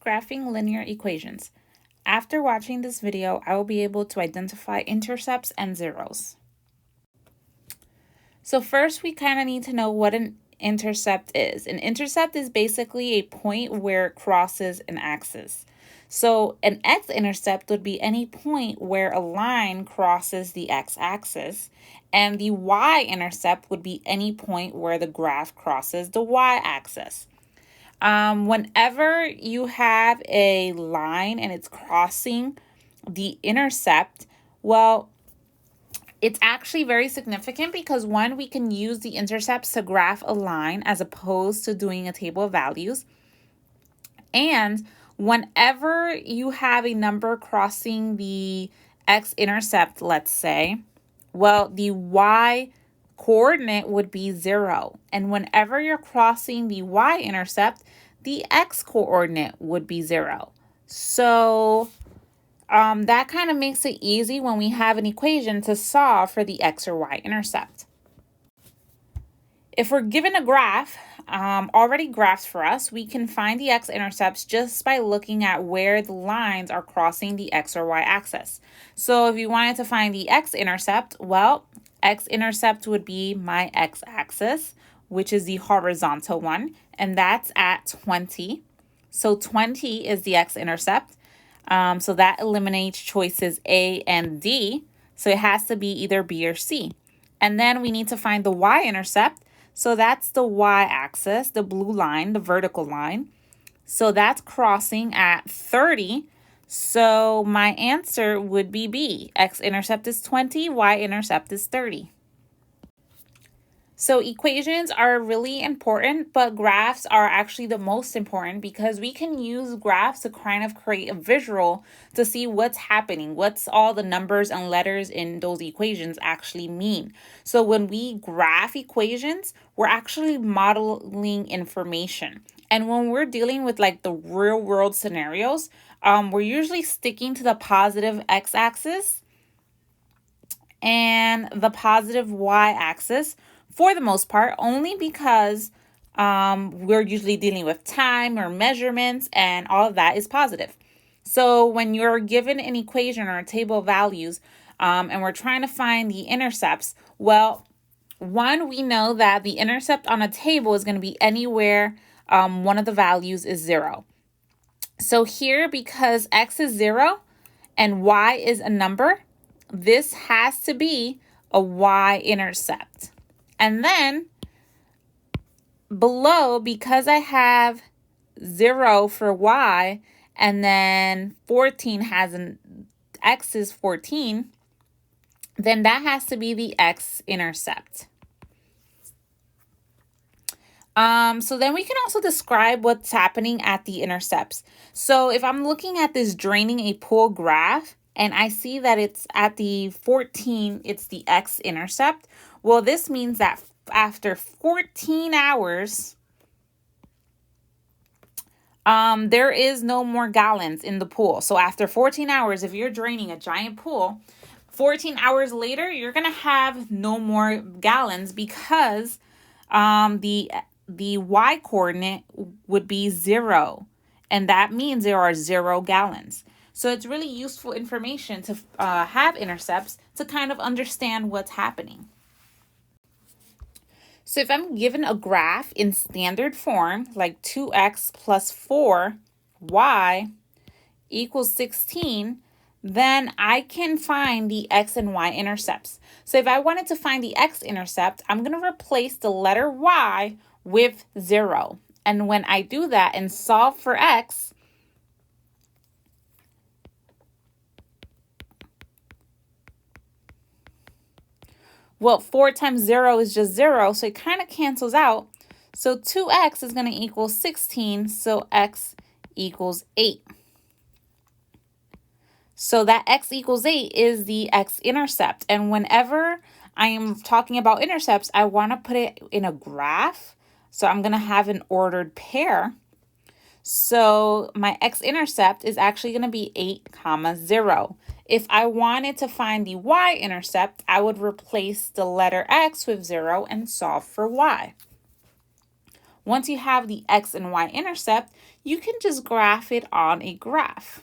graphing linear equations. After watching this video, I will be able to identify intercepts and zeros. So first, we kind of need to know what an intercept is. An intercept is basically a point where it crosses an axis. So an x-intercept would be any point where a line crosses the x-axis, and the y-intercept would be any point where the graph crosses the y-axis. Whenever you have a line and it's crossing the intercept, well, it's actually very significant because one, we can use the intercepts to graph a line as opposed to doing a table of values. And whenever you have a number crossing the x-intercept, let's say, well, the y coordinate would be 0. And whenever you're crossing the y-intercept, the x-coordinate would be 0. So that kind of makes it easy when we have an equation to solve for the x or y-intercept. If we're given a graph already graphed for us, we can find the x-intercepts just by looking at where the lines are crossing the x or y-axis. So if you wanted to find the x-intercept, well, x-intercept would be my x-axis, which is the horizontal one, and that's at 20. So 20 is the x-intercept. So that eliminates choices A and D. So it has to be either B or C. And then we need to find the y-intercept. So that's the y-axis, the blue line, the vertical line. So that's crossing at 30. So my answer would be B. X-intercept is 20, y-intercept is 30. So equations are really important, but graphs are actually the most important because we can use graphs to kind of create a visual to see what's happening, what's all the numbers and letters in those equations actually mean. So when we graph equations, we're actually modeling information. And when we're dealing with like the real world scenarios, we're usually sticking to the positive x-axis and the positive y-axis for the most part, only because we're usually dealing with time or measurements, and all of that is positive. So when you're given an equation or a table of values and we're trying to find the intercepts, well, one, we know that the intercept on a table is going to be anywhere one of the values is 0. So here, because x is 0 and y is a number, this has to be a y-intercept. And then below, because I have 0 for y, and then 14 has an x is 14, then that has to be the x-intercept. So then we can also describe what's happening at the intercepts. So if I'm looking at this draining a pool graph, and I see that it's at the 14, it's the x-intercept. Well, this means that after 14 hours, there is no more gallons in the pool. So after 14 hours, if you're draining a giant pool, 14 hours later, you're going to have no more gallons because the y-coordinate would be 0. And that means there are 0 gallons. So it's really useful information to have intercepts to kind of understand what's happening. So if I'm given a graph in standard form, like 2x plus 4y equals 16, then I can find the x and y intercepts. So if I wanted to find the x-intercept, I'm going to replace the letter y with 0. And when I do that and solve for x, well, 4 times 0 is just 0, so it kind of cancels out. So 2x is going to equal 16, so x equals 8. So that x equals 8 is the x-intercept. And whenever I am talking about intercepts, I want to put it in a graph. So I'm going to have an ordered pair. So my x-intercept is actually going to be 8, 0. If I wanted to find the y-intercept, I would replace the letter x with 0 and solve for y. Once you have the x and y intercept, you can just graph it on a graph.